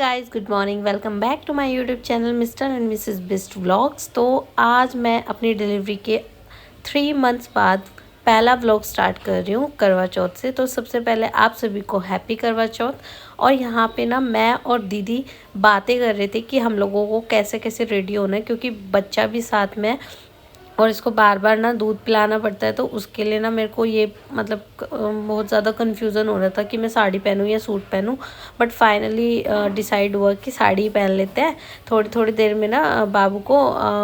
Guys, good morning. Welcome back to my YouTube channel mister and Mrs Bisht vlogs. तो आज मैं अपनी delivery के 3 मंथ्स बाद पहला व्लॉग स्टार्ट कर रही हूँ करवा चौथ से। तो सबसे पहले आप सभी को हैप्पी करवा चौथ। और यहाँ पे ना मैं और दीदी बातें कर रहे थे कि हम लोगों को कैसे कैसे रेडी होना है, क्योंकि बच्चा भी साथ में है और इसको बार बार ना दूध पिलाना पड़ता है। तो उसके लिए ना मेरे को ये मतलब बहुत ज़्यादा कन्फ्यूज़न हो रहा था कि मैं साड़ी पहनूँ या सूट पहनूँ। बट फाइनली डिसाइड हुआ कि साड़ी ही पहन लेते हैं। थोड़ी थोड़ी देर में ना बाबू को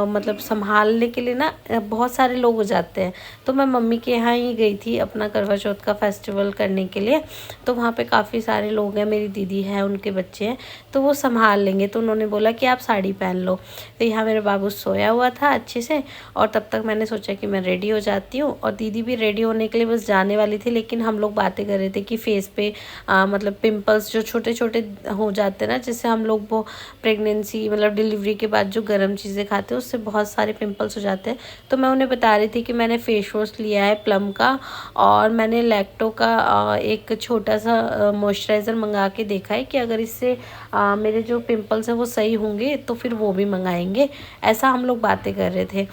मतलब संभालने के लिए ना बहुत सारे लोग हो जाते हैं। तो मैं मम्मी के यहाँ ही गई थी अपना करवा चौथ का फेस्टिवल करने के लिए। तो वहाँ पे काफ़ी सारे लोग हैं, मेरी दीदी है, उनके बच्चे हैं, तो वो संभाल लेंगे। तो उन्होंने बोला कि आप साड़ी पहन लो। तो यहाँ मेरा बाबू सोया हुआ था अच्छे से, और तब तक मैंने सोचा कि मैं रेडी हो जाती हूँ। और दीदी भी रेडी होने के लिए बस जाने वाली थी, लेकिन हम लोग बातें कर रहे थे कि फेस पे मतलब पिंपल्स जो छोटे छोटे हो जाते हैं ना, जिससे हम लोग वो प्रेगनेंसी मतलब डिलीवरी के बाद जो गर्म चीज़ें खाते हैं उससे बहुत सारे पिंपल्स हो जाते हैं। तो मैं उन्हें बता रही थी कि मैंने फेस वॉश लिया है प्लम का, और मैंने लैक्टो का एक छोटा सा मॉइस्चराइज़र मंगा के देखा है कि अगर इससे मेरे जो पिंपल्स हैं वो सही होंगे तो फिर वो भी मंगाएंगे। ऐसा हम लोग बातें कर रहे थे।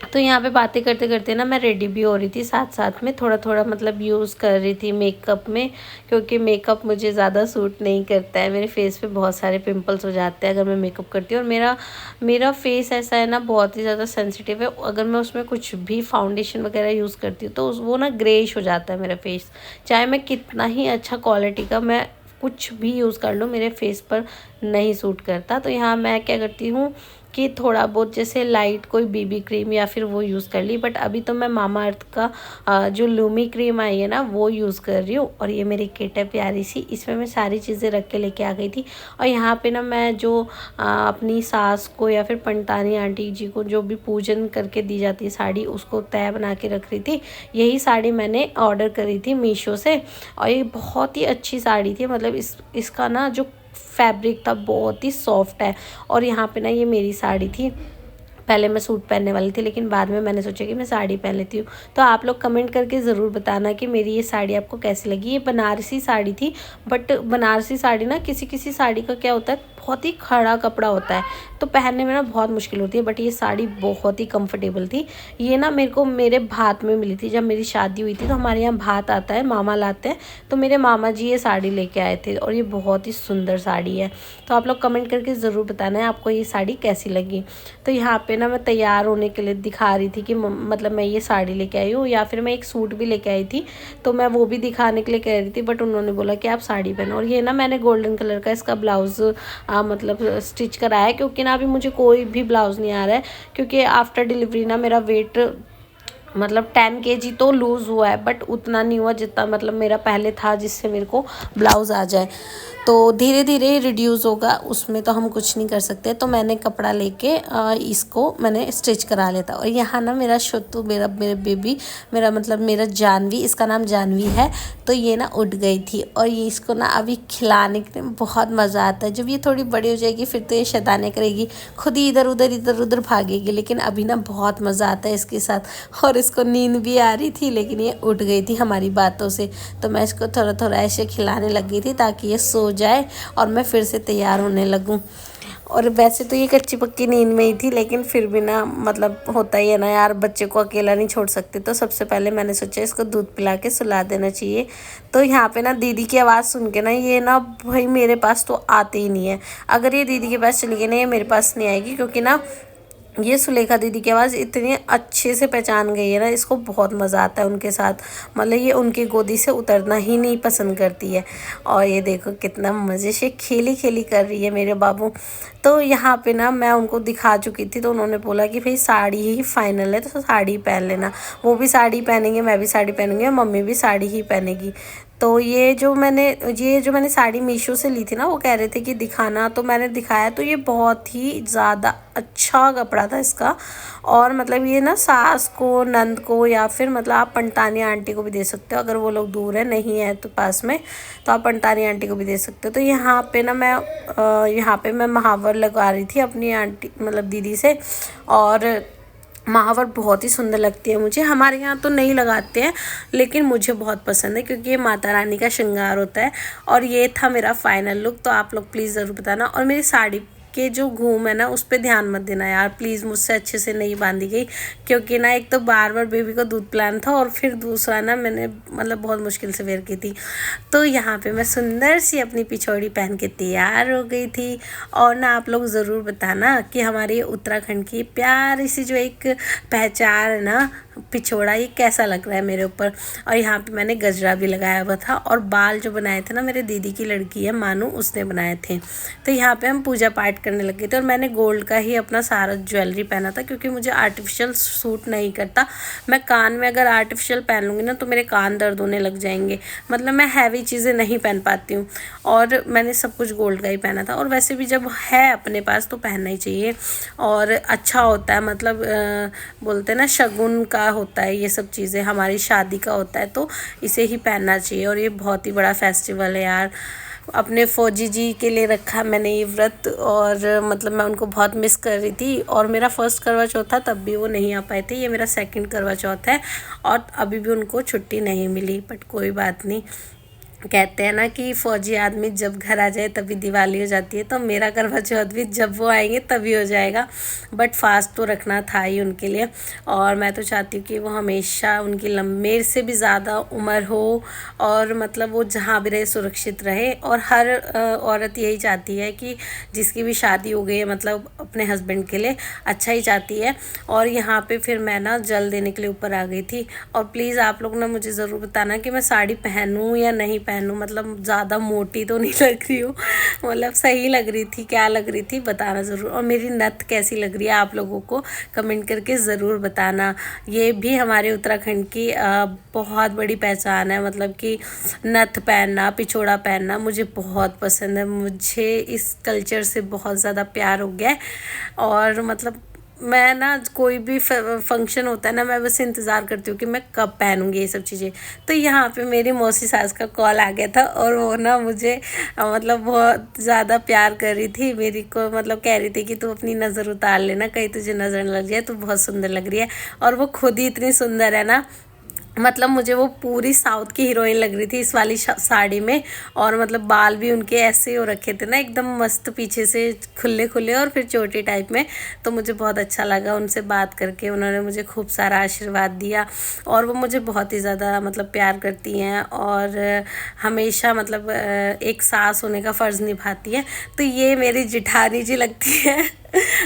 तो यहाँ पे बातें करते करते ना मैं रेडी भी हो रही थी, साथ साथ में थोड़ा थोड़ा मतलब यूज़ कर रही थी मेकअप में, क्योंकि मेकअप मुझे ज़्यादा सूट नहीं करता है। मेरे फेस पे बहुत सारे पिंपल्स हो जाते हैं अगर मैं मेकअप करती हूँ। और मेरा फेस ऐसा है ना, बहुत ही ज़्यादा सेंसिटिव है। अगर मैं उसमें कुछ भी फाउंडेशन वगैरह यूज़ करती हूँ तो वो ना ग्रेइश हो जाता है मेरा फेस। चाहे मैं कितना ही अच्छा क्वालिटी का मैं कुछ भी यूज़ कर लूँ, मेरे फेस पर नहीं सूट करता। तो यहाँ मैं क्या करती हूँ कि थोड़ा बहुत जैसे लाइट कोई बीबी क्रीम या फिर वो यूज़ कर ली। बट अभी तो मैं मामा अर्थ का जो लूमी क्रीम आई है ना वो यूज़ कर रही हूँ। और ये मेरी किट है प्यारी सी, इसमें मैं सारी चीज़ें रख के लेके आ गई थी। और यहाँ पे ना मैं जो अपनी सास को या फिर पंटानी आंटी जी को जो भी पूजन करके दी जाती है साड़ी, उसको तय बना के रख रही थी। यही साड़ी मैंने ऑर्डर करी थी मीशो से, और ये बहुत ही अच्छी साड़ी थी। मतलब इसका ना जो फैब्रिक था बहुत ही सॉफ्ट है। और यहाँ पे ना ये मेरी साड़ी थी, पहले मैं सूट पहनने वाली थी, लेकिन बाद में मैंने सोचा कि मैं साड़ी पहन लेती हूँ। तो आप लोग कमेंट करके ज़रूर बताना कि मेरी ये साड़ी आपको कैसी लगी। ये बनारसी साड़ी थी, बट बनारसी साड़ी ना किसी किसी साड़ी का क्या होता है, बहुत ही खड़ा कपड़ा होता है, तो पहनने में ना बहुत मुश्किल होती है। बट ये साड़ी बहुत ही कंफर्टेबल थी। ये ना मेरे को मेरे भात में मिली थी, जब मेरी शादी हुई थी। तो हमारे यहाँ भात आता है, मामा लाते हैं, तो मेरे मामा जी ये साड़ी लेके आए थे, और ये बहुत ही सुंदर साड़ी है। तो आप लोग कमेंट करके ज़रूर बताना है आपको ये साड़ी कैसी लगी। तो यहाँ पे ना मैं तैयार होने के लिए दिखा रही थी कि मतलब मैं ये साड़ी लेके आई हूँ, या फिर मैं एक सूट भी लेके आई थी, तो मैं वो भी दिखाने के लिए कह रही थी। बट उन्होंने बोला कि आप साड़ी पहनो। और ये ना मैंने गोल्डन कलर का इसका ब्लाउज़ मतलब स्टिच कराया है, क्योंकि ना अभी मुझे कोई भी ब्लाउज़ नहीं आ रहा है, क्योंकि आफ्टर डिलीवरी ना मेरा वेट मतलब 10 kg तो लूज़ हुआ है, बट उतना नहीं हुआ जितना मतलब मेरा पहले था, जिससे मेरे को ब्लाउज़ आ जाए। तो धीरे धीरे रिड्यूस होगा, उसमें तो हम कुछ नहीं कर सकते। तो मैंने कपड़ा लेके इसको मैंने स्टिच करा लेता। और यहाँ ना मेरा शुतु मेरा बेबी मेरा मतलब मेरा जानवी, इसका नाम जानवी है, तो ये ना उठ गई थी। और ये इसको ना अभी खिलाने के बहुत मज़ा आता है। जब ये थोड़ी बड़ी हो जाएगी फिर तो ये शैतानी करेगी, खुद ही इधर उधर भागेगी, लेकिन अभी ना बहुत मज़ा आता है इसके साथ। और इसको नींद भी आ रही थी, लेकिन ये उठ गई थी हमारी बातों से। तो मैं इसको थोड़ा थोड़ा ऐसे खिलाने लग गई थी ताकि ये सो जाए और मैं फिर से तैयार होने लगूं। और वैसे तो ये कच्ची पक्की नींद में ही थी, लेकिन फिर भी ना मतलब होता ही है ना यार, बच्चे को अकेला नहीं छोड़ सकते। तो सबसे पहले मैंने सोचा इसको दूध पिला के सुला देना चाहिए। तो यहाँ पे ना दीदी की आवाज़ सुन के ना ये ना भाई मेरे पास तो आते ही नहीं है। अगर ये दीदी के पास चली गई ना, ये मेरे पास नहीं आएगी, क्योंकि ना ये सुलेखा दीदी की आवाज़ इतनी अच्छे से पहचान गई है ना, इसको बहुत मज़ा आता है उनके साथ। मतलब ये उनकी गोदी से उतरना ही नहीं पसंद करती है। और ये देखो कितना मज़े से खेली खेली कर रही है मेरे बाबू। तो यहाँ पे ना मैं उनको दिखा चुकी थी, तो उन्होंने बोला कि भाई साड़ी ही फाइनल है, तो साड़ी पहन लेना। वो भी साड़ी पहनेंगे, मैं भी साड़ी पहनूंगी, और मम्मी भी साड़ी ही पहनेगी। तो ये जो मैंने साड़ी मीशो से ली थी ना, वो कह रहे थे कि दिखाना, तो मैंने दिखाया। तो ये बहुत ही ज़्यादा अच्छा कपड़ा था इसका। और मतलब ये ना सास को, नंद को, या फिर मतलब आप पंटानी आंटी को भी दे सकते हो, अगर वो लोग दूर है नहीं है तो पास में, तो आप पंटानी आंटी को भी दे सकते हो। तो यहाँ पे ना मैं महावर लगवा रही थी अपनी आंटी मतलब दीदी से। और महावर बहुत ही सुंदर लगती है मुझे। हमारे यहाँ तो नहीं लगाते हैं, लेकिन मुझे बहुत पसंद है क्योंकि ये माता रानी का श्रृंगार होता है। और ये था मेरा फाइनल लुक, तो आप लोग प्लीज़ ज़रूर बताना। और मेरी साड़ी के जो घूम है ना, उस पर ध्यान मत देना यार प्लीज़, मुझसे अच्छे से नहीं बांधी गई, क्योंकि ना एक तो बार बार बेबी को दूध पिलाना था, और फिर दूसरा ना मैंने मतलब बहुत मुश्किल से वेयर की थी। तो यहाँ पे मैं सुंदर सी अपनी पिछौड़ी पहन के तैयार हो गई थी। और ना आप लोग ज़रूर बताना कि हमारी उत्तराखंड की प्यारी सी जो एक पहचान है ना पिछोड़ा, ये कैसा लग रहा है मेरे ऊपर। और यहाँ पे मैंने गजरा भी लगाया हुआ था, और बाल जो बनाए थे ना मेरे दीदी की लड़की है मानू, उसने बनाए थे। तो यहाँ पे हम पूजा पाठ करने लगे थे, और मैंने गोल्ड का ही अपना सारा ज्वेलरी पहना था क्योंकि मुझे आर्टिफिशियल सूट नहीं करता। मैं कान में अगर आर्टिफिशियल पहन लूँगी ना तो मेरे कान दर्द होने लग जाएंगे, मतलब मैं हैवी चीज़ें नहीं पहन पाती हूँ। और मैंने सब कुछ गोल्ड का ही पहना था, और वैसे भी जब है अपने पास तो पहनना ही चाहिए, और अच्छा होता है, मतलब बोलते हैं ना शगुन का होता है, ये सब चीज़ें हमारी शादी का होता है, तो इसे ही पहनना चाहिए। और ये बहुत ही बड़ा फेस्टिवल है यार। अपने फौजी जी के लिए रखा मैंने ये व्रत, और मतलब मैं उनको बहुत मिस कर रही थी। और मेरा फर्स्ट करवा चौथ था तब भी वो नहीं आ पाए थे, ये मेरा सेकंड करवा चौथ है, और अभी भी उनको छुट्टी नहीं मिली, बट कोई बात नहीं। कहते हैं ना कि फ़ौजी आदमी जब घर आ जाए तभी दिवाली हो जाती है, तो मेरा करवा चौथ भी जब वो आएंगे तभी हो जाएगा। बट फास्ट तो रखना था ही उनके लिए, और मैं तो चाहती हूँ कि वो हमेशा उनकी मेरे से भी ज़्यादा उम्र हो, और मतलब वो जहाँ भी रहे सुरक्षित रहे। और हर औरत यही चाहती है कि जिसकी भी शादी हो गई है मतलब अपने हस्बैंड के लिए अच्छा ही चाहती है। और यहाँ पे फिर मैं ना जल देने के लिए ऊपर आ गई थी। और प्लीज़ आप लोग ना मुझे ज़रूर बताना कि मैं साड़ी पहनूँ या नहीं पहनूँ, मतलब ज़्यादा मोटी तो नहीं लग रही हूँ, मतलब सही लग रही थी, क्या लग रही थी बताना ज़रूर। और मेरी नथ कैसी लग रही है आप लोगों को कमेंट करके ज़रूर बताना। ये भी हमारे उत्तराखंड की बहुत बड़ी पहचान है, मतलब कि नथ पहनना, पिछोड़ा पहनना मुझे बहुत पसंद है। मुझे इस कल्चर से बहुत ज़्यादा प्यार हो गया है। और मतलब मैं ना कोई भी फंक्शन होता है ना, मैं बस इंतज़ार करती हूँ कि मैं कब पहनूँगी ये सब चीज़ें। तो यहाँ पे मेरी मौसी सास का कॉल आ गया था, और वो ना मुझे मतलब बहुत ज़्यादा प्यार कर रही थी मेरी को, मतलब कह रही थी कि तू अपनी नज़र उतार लेना, कहीं तुझे नज़र न लग जाए, तू बहुत सुंदर लग रही है। और वो खुद ही इतनी सुंदर है ना, मतलब मुझे वो पूरी साउथ की हीरोइन लग रही थी इस वाली साड़ी में। और मतलब बाल भी उनके ऐसे हो रखे थे ना एकदम मस्त, पीछे से खुले खुले और फिर चोटी टाइप में। तो मुझे बहुत अच्छा लगा उनसे बात करके, उन्होंने मुझे खूब सारा आशीर्वाद दिया, और वो मुझे बहुत ही ज़्यादा मतलब प्यार करती हैं, और हमेशा मतलब एक सास होने का फ़र्ज़ निभाती है। तो ये मेरी जिठानी जी लगती है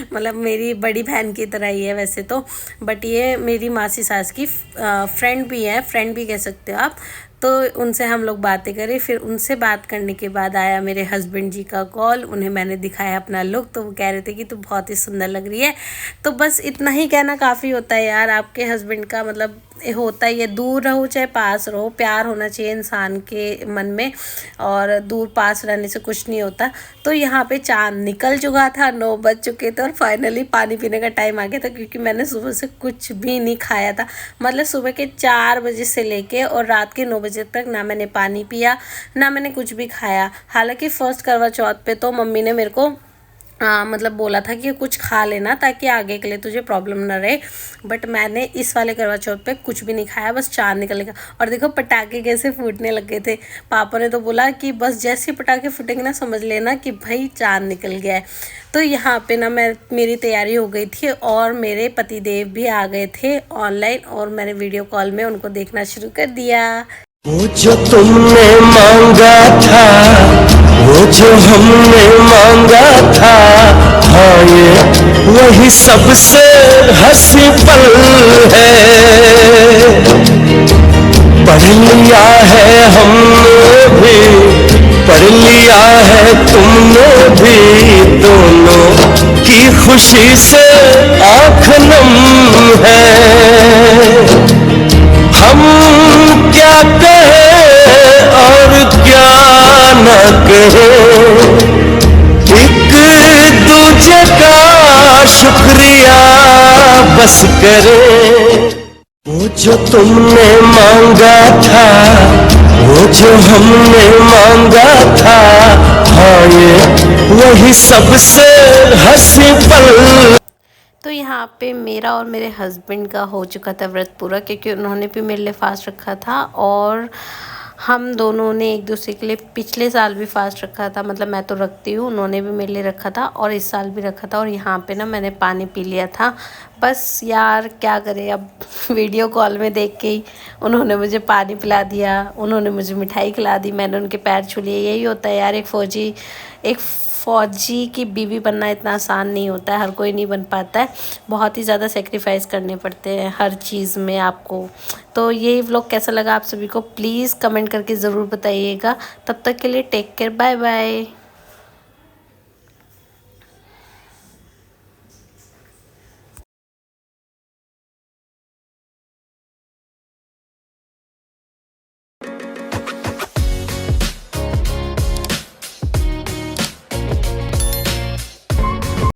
मतलब मेरी बड़ी बहन की तरह ही है वैसे तो, बट ये मेरी मासी सास की फ्रेंड भी है, फ्रेंड भी कह सकते हो आप। तो उनसे हम लोग बातें करें, फिर उनसे बात करने के बाद आया मेरे हस्बैंड जी का कॉल, उन्हें मैंने दिखाया अपना लुक, तो वो कह रहे थे कि तू बहुत ही सुंदर लग रही है। तो बस इतना ही कहना काफ़ी होता है यार, आपके हस्बैंड का मतलब होता ही है, दूर रहो चाहे पास रहो, प्यार होना चाहिए इंसान के मन में, और दूर पास रहने से कुछ नहीं होता। तो यहाँ पे चांद निकल चुका था, 9 बज चुके थे, और फाइनली पानी पीने का टाइम आ गया था, क्योंकि मैंने सुबह से कुछ भी नहीं खाया था। मतलब सुबह के 4 बजे से लेके और रात के 9 बजे तक ना मैंने पानी पिया, ना मैंने कुछ भी खाया। हालांकि फर्स्ट करवा चौथ पे तो मम्मी ने मेरे को मतलब बोला था कि कुछ खा लेना ताकि आगे के लिए तुझे प्रॉब्लम ना रहे, बट मैंने इस वाले करवा चौथ पे कुछ भी नहीं खाया, बस चांद निकलेगा। और देखो पटाखे कैसे फूटने लग गए थे, पापा ने तो बोला कि बस जैसे पटाखे फूटेंगे ना समझ लेना कि भाई चांद निकल गया है। तो यहाँ पे ना मेरी तैयारी हो गई थी, और मेरे पतिदेव भी आ गए थे ऑनलाइन, और मैंने वीडियो कॉल में उनको देखना शुरू कर दिया। वो जो तुमने मांगा था, वो जो हमने मांगा था, हाँ ये वही सबसे हंसी पल है। पढ़ लिया है हमने भी, पढ़ लिया है तुमने भी, दोनों की खुशी से आँख नम है। हम क्या कहें और क्या न कहें, एक दूजे का शुक्रिया बस करें। वो जो तुमने मांगा था, वो जो हमने मांगा था, हाँ ये वही सबसे हंसी पल। तो यहाँ पे मेरा और मेरे हस्बैंड का हो चुका था व्रत पूरा, क्योंकि उन्होंने भी मेरे लिए फ़ास्ट रखा था और हम दोनों ने एक दूसरे के लिए पिछले साल भी फ़ास्ट रखा था। मतलब मैं तो रखती हूँ, उन्होंने भी मेरे लिए रखा था और इस साल भी रखा था। और यहाँ पे ना मैंने पानी पी लिया था। बस यार क्या करें अब, वीडियो कॉल में देख के ही उन्होंने मुझे पानी पिला दिया, उन्होंने मुझे मिठाई खिला दी, मैंने उनके पैर छू लिए। यही होता है यार, एक फ़ौजी की बीवी बनना इतना आसान नहीं होता है, हर कोई नहीं बन पाता है। बहुत ही ज़्यादा सेक्रीफाइस करने पड़ते हैं हर चीज़ में आपको। तो यही व्लॉग कैसा लगा आप सभी को प्लीज़ कमेंट करके ज़रूर बताइएगा। तब तक के लिए टेक केयर, बाय बाय।